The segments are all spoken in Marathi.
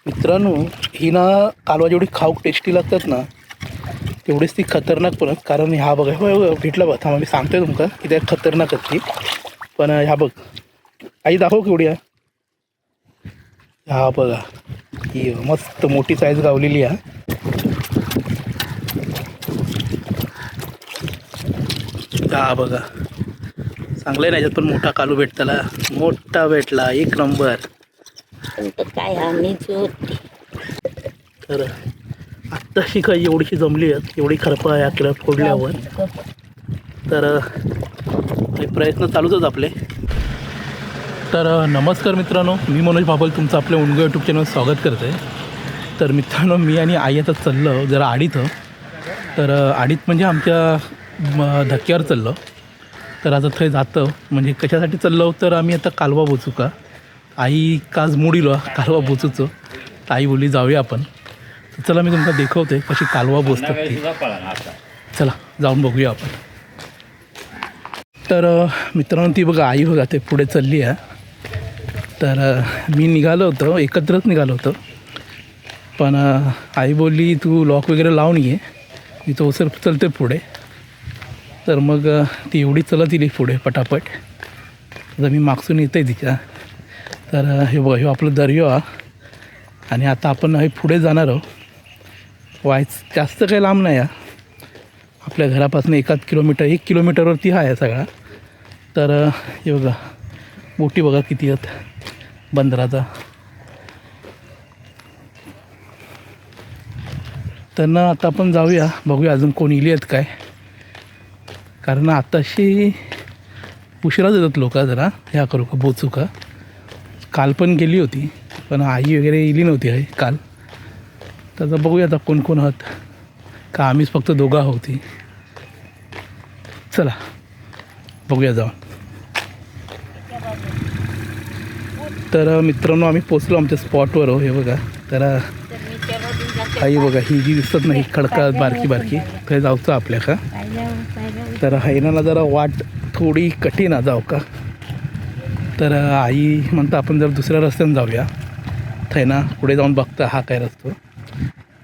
मित्रांनो, ही ना कालवा जेवढी खाऊक टेस्टी लागतात ना तेवढीच ती खतरनाक पण आहेत. कारण ह्या बघा हो भेटला बघ, थांबा मी सांगतोय तुमका की त्या खतरनाक आहेत ती. पण ह्या बघ आई दाखव केवढी आहे. हा बघा ही मस्त मोठी साईज गावलेली आहे. हा बघा चांगलं नाही, याच्यात पण मोठा कालू भेटताला, मोठा भेटला एक नंबर. काय तर आत्ताशी काही एवढीशी जमली आहेत, एवढी खरपा या किलो फोडल्यावर. तर प्रयत्न चालूच आहेत आपले. तर नमस्कार मित्रांनो, मी मनोज बाबल तुमचं आपल्या उनगो यूट्यूब चॅनल स्वागत करते. तर मित्रांनो, मी आणि आई आता चाललो जरा आडीत. तर आडीत म्हणजे आमच्या धक्क्यावर चाललो. तर आता थंय जातं म्हणजे कशासाठी चाललो, तर आम्ही आता कालवा बोचू का. आई काज मोडिलो कालवा बोचूचो. आई बोलली जाऊया आपण. तर चला मी तुमका दाखवते कशी कालवा बोचतात ती. चला जाऊन बघूया आपण. तर मित्रांनो ती बघा आई बघा ते पुढे चालली आहे. तर मी निघालो होतो, एकत्रच निघालो होतो. पण आई बोलली तू लॉक वगैरे लावून ये, मी तो सर चलते पुढे. तर मग ती एवढी चलत येईल पुढे पटापट. तर मी मागसून येते तिच्या. तर हे बघा हे आपलं दर्या. आणि आता आपण हे पुढे जाणार आहोत. जास्त काही लांब नाही आहे, आपल्या घरापासून 1 किलोमीटरवरती आहे सगळा. तर हे बघा बोटी बघा किती आहेत बंदराचा. त्यांना आता आपण जाऊया, बघूया अजून कोण इली आहेत काय. कारण आताशी उशिराच येतात लोक जरा ह्या करू का बोचू का. काल पण गेली होती पण आई वगैरे इली नव्हती आहे काल. तर बघूया आता कोण कोण आहात का, आम्हीच फक्त दोघं होती. चला बघूया जाऊन. तर मित्रांनो आम्ही पोचलो आमच्या स्पॉटवर. हे बघा तर आई बघा ही जी दिसत नाही खडका बारकी बारकी ते जाऊचं आपल्या का. तर हैनाला जरा वाट थोडी कठीण आहे जाऊ का. तर आई म्हणतं आपण जर दुसऱ्या रस्त्याने जाऊया. हैना पुढे जाऊन बघता हा काय रस्तो,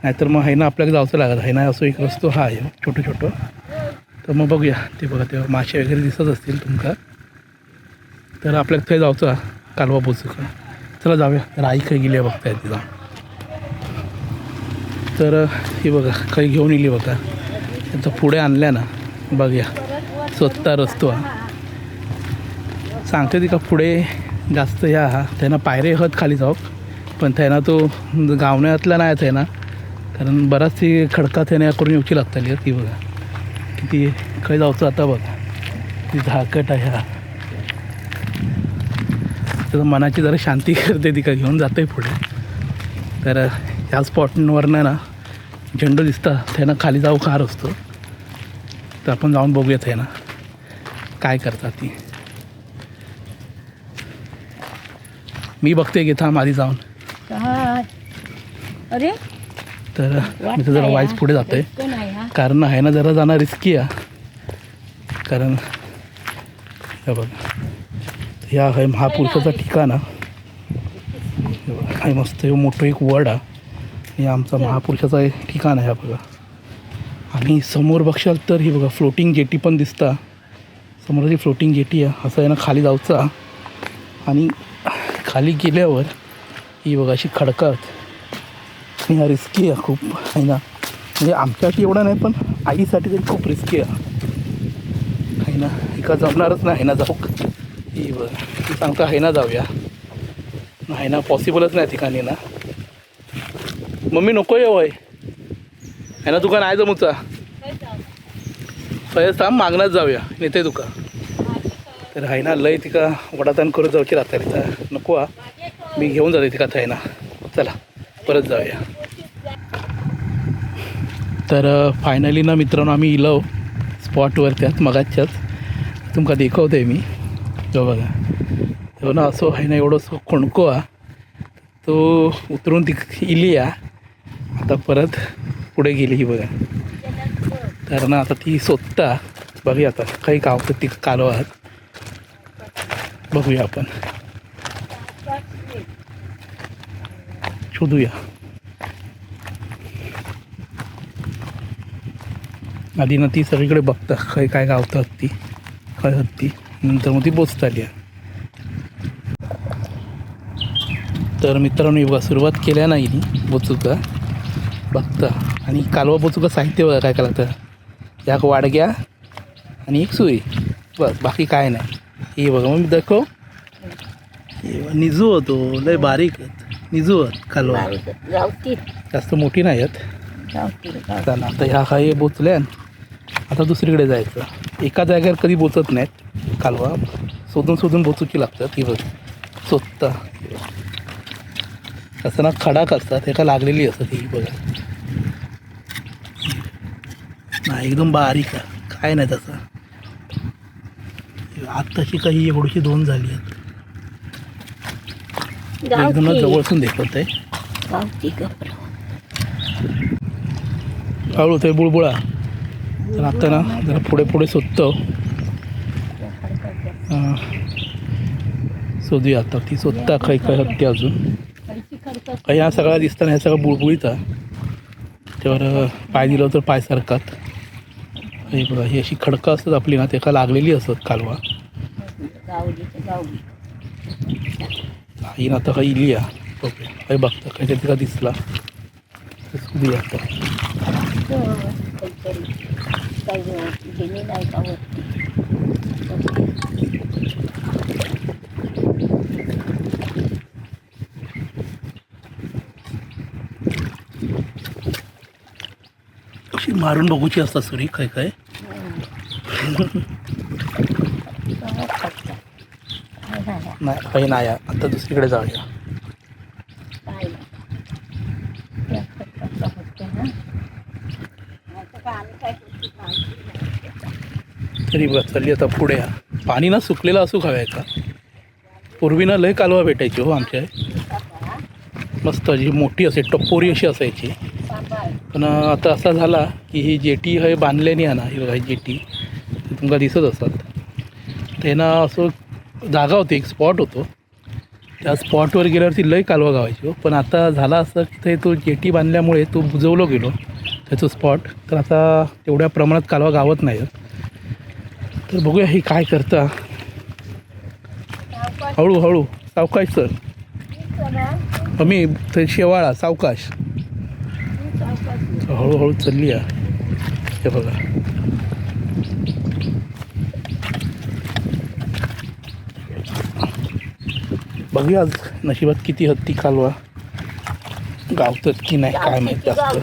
नाहीतर मग हैना आपल्याला जाऊचं लागत. हैना असं एक रस्तो हा आहे छोटं छोटं. तर मग बघूया ते बघा तेव्हा मासे वगैरे दिसत असतील तुमका. तर आपल्याला ते जाऊचं कालवा बोचू का. चला जाऊया. तर आई काही गेली आहे बघता येते जाऊन. तर हे बघा काही घेऊन येली बघा. त्यांचं पुढे आणल्या ना बघूया स्वतः रस्तो हा. सांगते ती का पुढे जास्त ह्या हा त्यांना पायरे हत खाली जाऊ. पण त्यांना तो गावण्यातला नाही आहे ना, कारण बराच ती खडका त्याने करून येऊची लागताली. ती बघा किती काही जाऊचं. आता बघा ती झाकट आहे हा. त्याचं मनाची जरा शांती करते ती का घेऊन जाते पुढे. तर ह्या स्पॉटवरनं ना झेंडू दिसता त्यांना खाली जाऊ कार असतो. तर आपण जाऊन बघूयात आहे ना काय करतात ती. मी बघते की थांब आधी जाऊन. अरे तर मी तर जरा वाईस पुढे जातो आहे कारण आहे ना जरा जाणं रिस्की आहे. कारण हे बघा ह्या आहे महापुरुषाचा ठिकाण आहे. मस्त मोठं एक वड आहे. हे आमचा महापुरुषाचा एक ठिकाण आहे बघा. आणि समोर बघशाल तर ही बघा फ्लोटिंग जेटी पण दिसता. समोर जी फ्लोटिंग जेटी आहे असं आहे ना खाली जाऊचा. आणि खाली गेल्यावर ही बघा अशी खडकात. ह्या रिस्की आहे खूप आहे ना, म्हणजे आमच्यासाठी एवढं नाही पण आईसाठी तरी खूप रिस्की आहे ना. एका जमणारच नाही आहे ना जाऊ. ही बघा ती सांगता आहे ना जाऊया नाही ना, पॉसिबलच नाही ठिकाणी ना. मम्मी नको येऊ आहे ना तुका नाही जमूचा. पहिले थांब मागण्यात जाऊया नेते तुका. तर आहे ना लय तिका वडाताण करून जाऊची राहता नको हा. मी घेऊन जाते तिका आहे ना. चला परत जाऊया. तर फायनली ना मित्रांनो आम्ही इलो स्पॉटवर त्यात मगाच्याच तुमका दाखवते मी. तो बघा तो ना असं आहे ना एवढं खोणको हा. तो उतरून ती इली आहे आता परत पुढे गेली ही बघा. तर ना आता ती स्वतः बघूया आता काही गावतात ती कालवात. बघूया आपण. शोधूया. आधी ना ती सगळीकडे बघता काय काय गावतं हत्ती काय हत्ती, नंतर मग ती बोचता आली. तर मित्रांनो बघा सुरुवात केल्या नाही ती बोचुका बघता. आणि कालवा बोचुका साहित्य बघा काय काय लागतं. एक वाडग्या आणि एक सुई, बस बाकी काय नाही. हे बघा मग मी दाखव, निजू होतो लय बारीक निजू कालवा, गावठी जास्त मोठी नाही आहेत. गावठी चला आता ह्या काही बोचल्या, आता दुसरीकडे जायचं. एका जागेवर कधी बोचत नाहीत कालवा, शोधून शोधून बोचूची लागतात. ही बघ स्वतः असं ना खडाक असतात एका लागलेली असतात. ही बघा नाही एकदम बारीक आहे, काय नाही तसं. आत्ताची काही एवढीशी दोन झाली आहेत. एकदम जवळसून देखत आहे. गावठी कपडा हळू ते बुळबुळा. तर आता ना जरा पुढे पुढे शोधतो. शोधूया आता ती स्वतः काही काही हत्ती अजून काही ह्या सगळ्या दिसताना ह्या सगळं बुळबुळीत आहे. त्यावर पाय दिलं तर पाय सारखात. हे बघा ही अशी खडकं असतात आपली ना त्याला लागलेली असतात कालवा. ही ना आता काही इली आहे. ओके काही बघता काहीतरी तिला दिसला शोधूया आता. अशी मारून बघूची असतात सुरी काय काय. नाही काही नाही आहे. आता दुसरीकडे जाऊया. तरी बघ चालली आता पुढे. पाणी ना सुकलेलं असू खाव्या का. पूर्वी ना लय कालवा भेटायची हो आमच्या, मस्त जी मोठी असे टप्पोरी अशी असायची. पण आता असा झाला की ही जेटी हे बांधल्याने आहे ना, ही बघा जेटी तुमका दिसत असतात. ते ना असं जागा होती, एक स्पॉट होतो. त्या स्पॉटवर गेल्यावरती लय कालवा गावायची हो. पण आता झाला असं की ते तो जेटी बांधल्यामुळे तो बुजवलं गेलो त्याचं स्पॉट. तर आता तेवढ्या प्रमाणात कालवा गावत नाही. तर बघूया ही काय करता. हळूहळू सावकाश सर आम्ही ते शेवाळा सावकाश हळूहळू चालली आहे. हे बघा बघूया आज नशिबात किती हत्ती कालवा गावतात की नाही काय माहिती. जास्त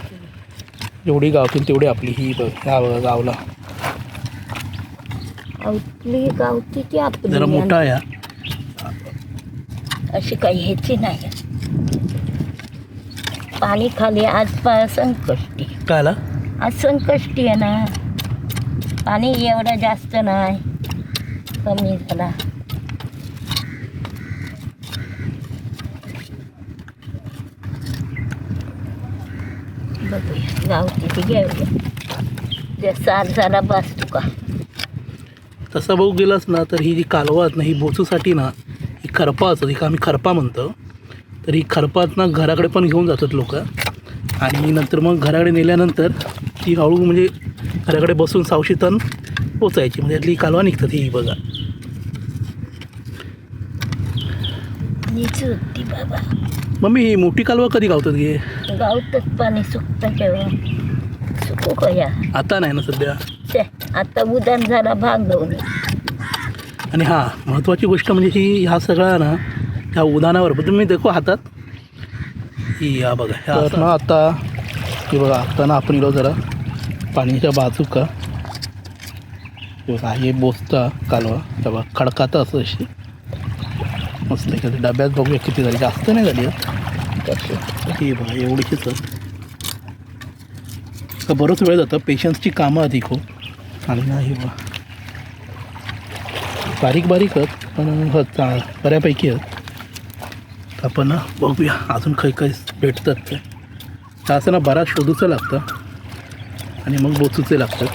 जेवढी गावतील तेवढी आपली. ही बघ ह्या बघा गावला आपली गावठी ती आपली जरा मोठा आहे. अशी काही ह्याची नाही. पाणी खाली आज संकष्टी काय आला आज संकष्टी आहे ना. पाणी एवढं जास्त नाही, कमी झाला. बघूया गावठी ती घेऊया. जे सात झाला बस तुका. तसं बघू गेलास ना तर ही जी कालवा आहेत ना ही बोचूसाठी ना ही खरपा असतात. ही आम्ही खरपा म्हणतो. तर ही खरपात ना घराकडे पण घेऊन जातात लोक. आणि नंतर मग घराकडे नेल्यानंतर ती हळू म्हणजे घराकडे बसून सावशी तण पोचायची म्हणजे त्यातली कालवा निघतात. ही बघा नीच होती बाबा. मम्मी ही मोठी कालवा कधी गावतात गे. गावतच पाणी सुकतं तेव्हा. सुकू कया आता नाही ना सध्या. ते आता उदान झाला भाग घेऊन. आणि हां महत्त्वाची गोष्ट म्हणजे ही ह्या सगळ्या ना ह्या उदानावर तुम्ही देखो हातात ही या बघा ह्या ना आता हे बघा आता ना आपण इलो जरा पाण्याच्या बाजूका हे बोचता कालवा तेव्हा खडकात असं अशी मस्त एखादी डब्यात बघूया किती झाली. जास्त नाही झाली ही बघा एवढीशीच का बरंच वेळ जातं. पेशन्सची कामं आधी खूप. आणि नाही बघा बारीक बारीक आहेत पण बऱ्यापैकी आहेत. आपण ना बघूया अजून काही काही भेटतात ते. असं ना बराच शोधूचं लागतं आणि मग बोचूचे लागतात.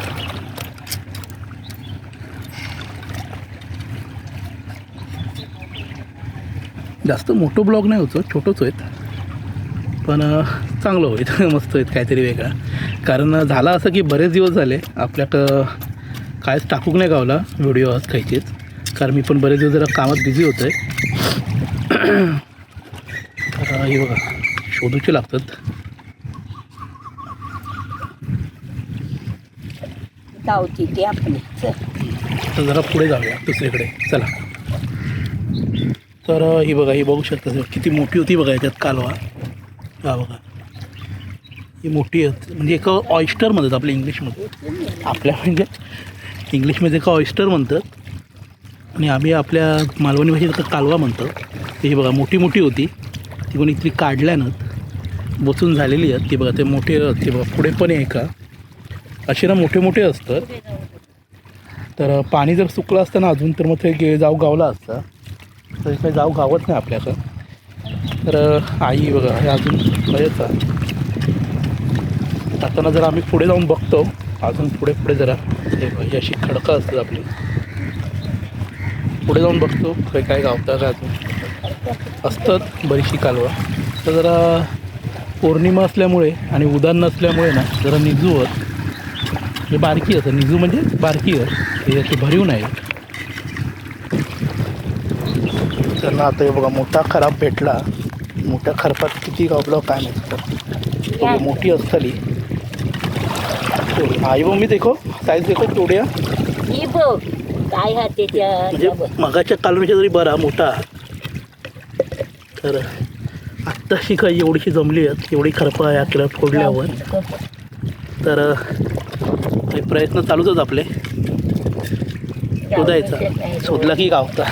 जास्त मोठं ब्लॉग नाही होतं, छोटंच आहेत पण चांगलं होईल मस्त होईल काहीतरी वेगळा. कारण झालं असं की बरेच दिवस झाले आपल्याकडं कायच टाकूक नाही गावला व्हिडिओ आज काहीचीच, कारण मी पण बरेच दिवस जरा कामात बिझी होतो आहे. तर हे बघा शोधूचे लागतात. गावची ती आपली. तर जरा पुढे जाऊया दुसरीकडे चला. तर ही बघा, ही बघू शकता किती मोठी होती बघा याच्यात कालवा. हा बघा ही मोठी आहे, म्हणजे एका ऑयस्टर म्हणतात आपल्या इंग्लिशमध्ये. आपल्या म्हणजे इंग्लिशमध्ये एका ऑयस्टर म्हणतात आणि आम्ही आपल्या मालवणी भाषेत एका कालवा म्हणतो. ही बघा मोठी मोठी होती, ती पण इतकी काढल्यानं बसून झालेली आहेत. ती बघा ते मोठे ते बघा पुढे पण आहे का असे ना मोठे मोठे असतात. तर पाणी जर सुकलं असतं ना अजून तर मग ते जाऊ गावला असता, तर काही जाऊ गावत नाही आपल्याकडं. तर आई बघा हे अजून बरेच जाताना जरा आम्ही पुढे जाऊन बघतो, अजून पुढे पुढे जरा हे बघा अशी खडकं असतात आपली. पुढे जाऊन बघतो काही काय गावतं का अजून असतात बरीचशी कालवा. तर जरा पौर्णिमा असल्यामुळे आणि उदान नसल्यामुळे ना जरा निजूवर हे बारकी असतं. निजू म्हणजे बारकी हे असे भरीव नाही. त्यांना आता हे बघा मोठा खराब भेटला. मोठ्या खरपात किती गावलं काय नाही, मोठी असतली. आई बघ मी देखो साईज देखो केवढ्या ही बघ काय हा त्याच्या म्हणजे मगाच्या कालव्याच्या जरी बरा मोठा. तर आत्ताशी काही एवढीशी जमली आहेत, एवढी खरपा या केल्या फोडल्यावर. तर काही प्रयत्न चालूच आहेत आपले शोधायचा. शोधला की गावता.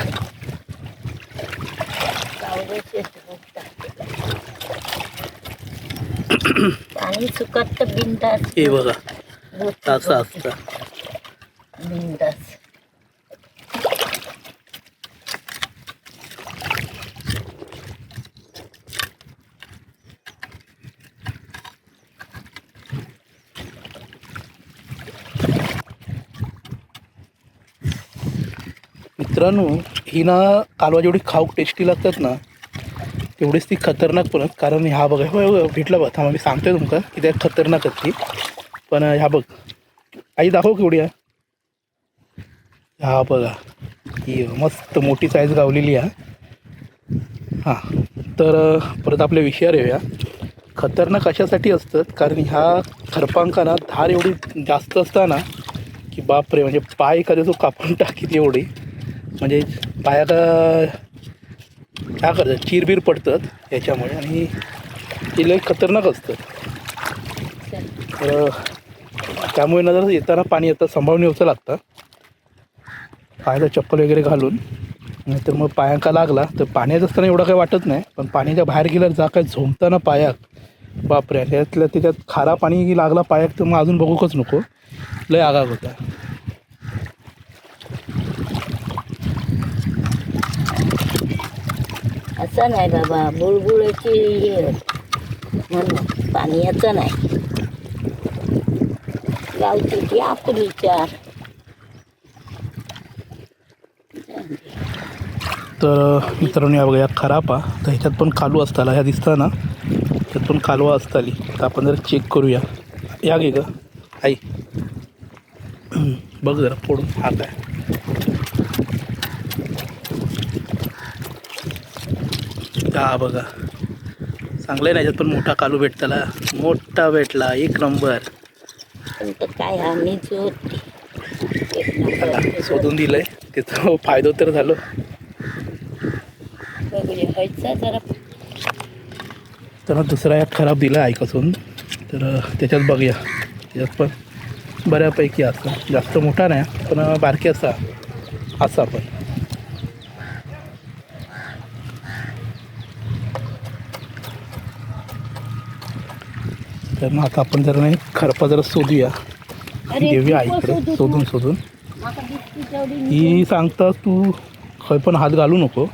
पाणी सुकत तर बिंदास. हे बघा असं असतं बिंदास. मित्रांनो ही ना कालवा जेवढी खाऊक टेस्टी लागतात ना तेवढीच ती खतरनाक पण. कारण ह्या बघा हो भेटला बघ थांबा मी सांगतोय तुमका की त्या खतरनाक ती. पण ह्या बघ आई दाखव केवढी आहे. हा बघा ही मस्त मोठी साईज गावलेली आहे. हां तर परत आपल्या विषयावर येऊया. खतरनाक अशासाठी असतात कारण ह्या खरपांकाना धार एवढी जास्त असताना की बापरे, म्हणजे पाय एखाद्या जो कापून टाकीत एवढी, म्हणजे पायाला काय करतात चिरबीर पडतात याच्यामुळे आणि ती लई खतरनाक असतं. तर त्यामुळे ना जर येताना पाणी येतं सांभाळून यायचं लागतं, पायाला चप्पल वगैरे घालून. नाहीतर मग पायांका लागला तर पाण्यात असताना एवढं काही वाटत नाही, पण पाण्याच्या बाहेर गेल्यावर जा काय झोंबताना पायाक बापरे त्यातल्या त्याच्यात खारा पाणी लागला पायाक तर मग अजून बघूकच नको, लय आगाग होता. असं नाही बाबा बुळबुळाची हे म्हणून पाण्याचं नाही. गावची ती आपली चार. तर मित्रांनो या बघा या खरापा तर ह्याच्यात पण कालू असताला, ह्या दिसता ना त्यात पण कालवा असताली. तर आपण जरा चेक करूया. या गे ग आई बघ जरा फोडून. हा काय हा बघा चांगलं आहे ना, याच्यात पण मोठा कालू भेटताला. मोठा भेटला एक नंबर. काय आम्ही शोधून दिलंय त्याचा फायदा तर झालं. जरा तर दुसरा एक खराब दिला ऐकासून. तर त्याच्यात बघूया, त्याच्यात पण बऱ्यापैकी असं जास्त मोठा नाही पण बारकी असा पण. तर मग आता आपण जरा नाही खरपा जरा शोधूया, घेऊया आईकडे शोधून. ही सांगतात तू खय पण हात घालू नको,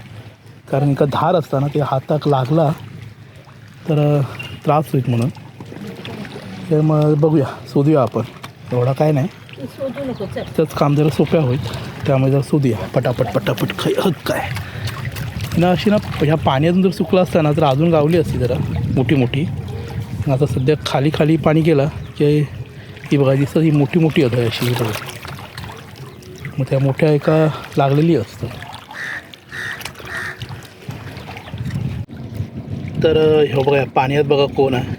कारण का धार असताना ते हाताक लागला तर त्रास होईल म्हणून. तर मग बघूया शोधूया आपण, एवढा काय नाही त्याच काम जरा सोप्या होईल. त्यामुळे जरा शोधूया पटापट काय ना अशी ना ह्या पाण्यातून जर सुकलं असतं ना तर अजून गावली असती जरा मोठी मोठी. आता सध्या खाली खाली पाणी गेला की ही बघा दिसतं, ही मोठी मोठी आहे अशी ही बघा. मग त्या मोठ्या एका लागलेली असतं. तर हे बघा पाण्यात बघा कोण आहे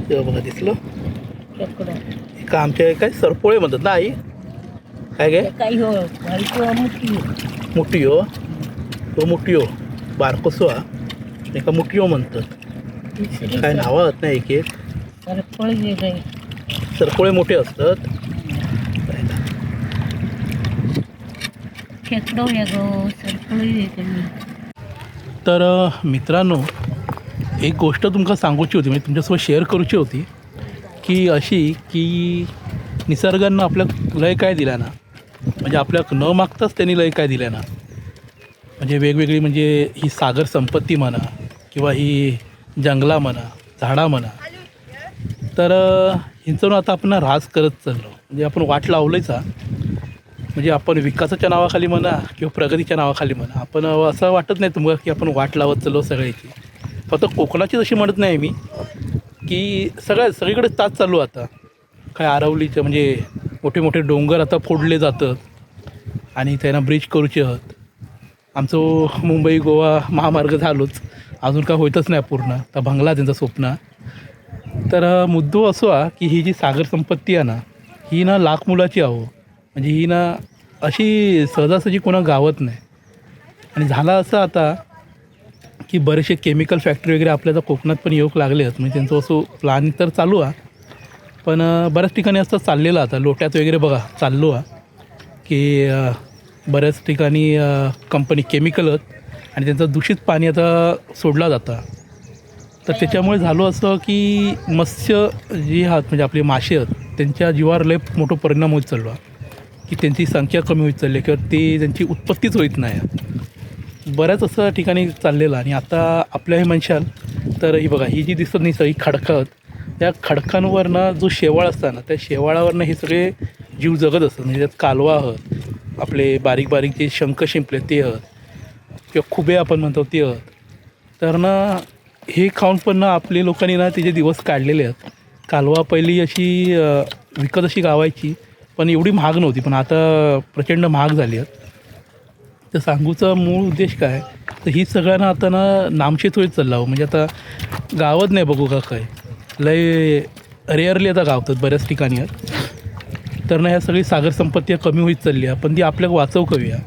हे बघा दिसलं खेकडं का आमच्या काय सरपोळे म्हणतात ना आई, काय काय काही हो मोठी मोठी हो, तो मोठी हो बारकोसो हा एका मोठी हो म्हणतात. दुसरी काय नावं आहेत ना एक एक. सरपळी वेगळे सरपोळे मोठे असतात. खेकडं वेगळं सरपळी वेगळी. तर मित्रांनो एक गोष्ट तुमका सांगूची होती, म्हणजे तुमच्यासोबत शेअर करूची होती की अशी की निसर्गानं आपल्याक लय काय दिला ना, म्हणजे आपल्याक न मागताच त्यांनी लय काय दिलं ना. म्हणजे वेगवेगळी म्हणजे ही सागर संपत्ती म्हणा किंवा ही जंगला म्हणा झाडा म्हणा. तर ह्यांचं आता आपण ऱ्हास करत चाललो, म्हणजे आपण वाट लावलंच हा. म्हणजे आपण विकासाच्या नावाखाली म्हणा किंवा प्रगतीच्या नावाखाली म्हणा, आपण असं वाटत नाही तुम्हाला की आपण वाट लावत चाललो सगळ्याची. फक्त कोकणाचीच अशी म्हणत नाही मी की सगळीकडे ताच चालू आता. काय आरवलीचं म्हणजे मोठे मोठे डोंगर आता फोडले जातात आणि त्यांना ब्रिज करूचे आहेत. आमचं मुंबई गोवा महामार्ग झालोच, अजून काय होतच नाही पूर्ण, तर भंगला त्यांचं स्वप्न. तर मुद्दो असो की ही जी सागर संपत्ती आहे ना ही ना लाख मुलाची आहो, म्हणजे ही ना अशी सहजासहजी कोणा गावत नाही. आणि झालं असं आता की बरेचसे केमिकल फॅक्टरी वगैरे आपल्या तर कोकणात पण येऊक लागले आहेत. म्हणजे त्यांचं असं प्लॅन तर चालू आहे, पण बऱ्याच ठिकाणी असं चाललेलं आता लोट्यात वगैरे बघा चाललो आहे की बऱ्याच ठिकाणी कंपनी केमिकल आहेत आणि त्यांचं दूषित पाणी आता सोडलं जातं. तर त्याच्यामुळे झालं असं की मत्स्य जी आहात म्हणजे आपले मासे आहेत त्यांच्या जीवावर लय मोठा परिणाम होत चाललो आहे की त्यांची संख्या कमी होत चालली आहे किंवा ते त्यांची उत्पत्तीच होत नाही. बऱ्याच असं ठिकाणी चाललेलं. आणि आता आपल्या हे म्हणशाल तर ही बघा ही जी दिसत नाही सगळी खडकं आहेत, त्या खडकांवरनं जो शेवाळ असतं ना त्या शेवाळावरनं हे सगळे जीव जगत असतात. म्हणजे त्यात कालवा आहेत, आपले बारीक बारीक जे शंख शिंपले ते आहेत किंवा खुबे आपण म्हणतो ते आहेत. तर ना हे खाऊन पण ना आपले लोकांनी ना त्याचे दिवस काढलेले आहेत. कालवा पहिली अशी विकत अशी गावायची, पण एवढी महाग नव्हती, पण आता प्रचंड महाग झाली आहेत. तर सांगूचा मूळ उद्देश काय, तर ही सगळ्यांना आता ना नामशेत होत चालला हो. म्हणजे आता गावत नाही बघू का काय, लय रेअरली आता गावतात बऱ्याच ठिकाणी आहेत. तर ना ह्या सगळी सागर संपत्ती कमी होत चालली आहे, पण ती आपल्याला वाचव करूया.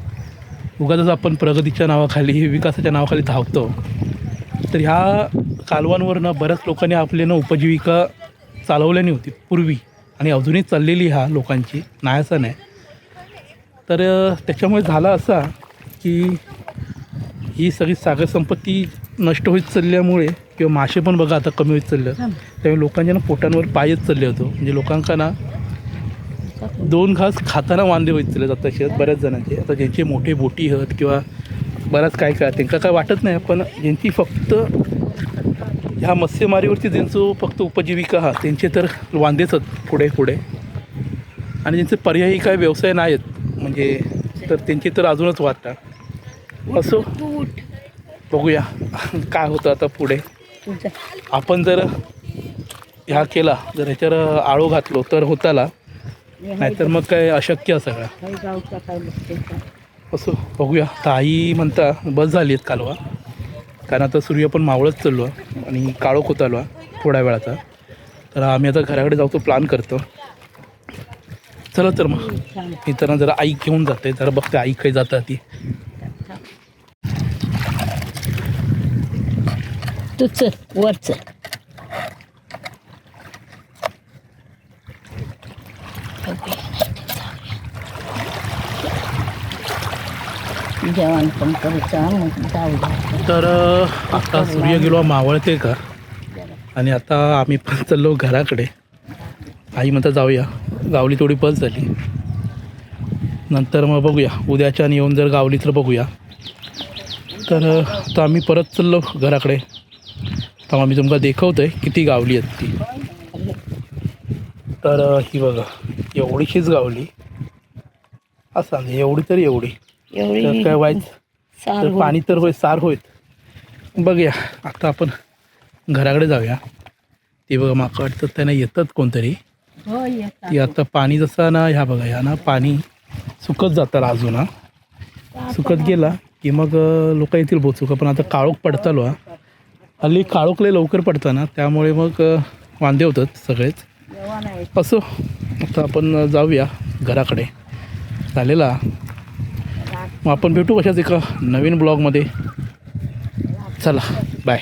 उगाच आपण प्रगतीच्या नावाखाली विकासाच्या नावाखाली धावतो. तर ह्या कालवांवरनं बऱ्याच लोकांनी आपले ना उपजीविका चालवल्याने होती पूर्वी आणि अजूनही चाललेली ह्या लोकांची, नाही असं नाही. तर त्याच्यामुळे झाला असा की ही सगळी सागर संपत्ती नष्ट होत चालल्यामुळे किंवा मासे पण बघा आता कमी होत चाललं, त्यामुळे लोकांच्या ना पोटांवर पायच चालले होतो. म्हणजे लोकांना ना 2 घास खाताना वांदे होत चालले जातात असे बऱ्याच जणांचे. आता ज्यांचे मोठे बोटी आहेत किंवा बऱ्याच काय त्यांना काय वाटत नाही, पण ज्यांची फक्त ह्या मत्स्यमारीवरती ज्यांचं फक्त उपजीविका हा त्यांचे तर वांदेच आहेत पुढे पुढे. आणि ज्यांचे पर्यायी काय व्यवसाय नाही आहेत म्हणजे तर त्यांची तर अजूनच वाटतं. असो बघूया काय होतं आता पुढे. आपण जर ह्या केला, जर ह्याच्यावर आळो घातलो तर होताला, नाहीतर मग काय अशक्य सगळं. असो बघूया. तर आई म्हणता बस झाली आहेत कालवा, कारण आता सूर्य पण मावळत चाललो आणि काळोख होत आलो थोड्या वेळाचा. तर आम्ही आता घराकडे जाऊतो प्लॅन करतो. चला तर मग मी तर जरा आई घेऊन जाते, जरा बघते आई काही जातं ती. तू चल वर चल. जेवण पण करूचा मग जाऊ. तर आता सूर्य गेलो मावळते का, आणि आता आम्ही पण चाललो घराकडे. आई म्हणता जाऊया, गावली थोडी बस झाली, नंतर मग बघूया उद्याच्या आणि येऊन जर गावली तर बघूया. तर आता आम्ही परत चाललो घराकडे. तेव्हा मी तुमका दाखवतो आहे किती गावली आहेत ती. तर ही बघा एवढीशीच गावली असा, एवढी तरी एवढी तर काय व्हायचं, तर पाणी तर होय सार होईत. बघूया आता आपण घराकडे जाऊया. ते बघा माका वाटतं त्यांना येतात कोणतरी. हो येतात. ती आता पाणी जसं ना ह्या बघा ह्या ना पाणी सुकत जातं अजून हा. सुकत गेला की मग लोक येतील बोचुका. पण आता काळोख पडतालो हा. हल्ली काळोख लय लवकर पडतं ना त्यामुळे मग वांदे होतात सगळेच. जेवण आहे. असो आता आपण जाऊया घराकडे झालेला. मग आपण भेटू कशाच एका नवीन ब्लॉगमध्ये. चला बाय.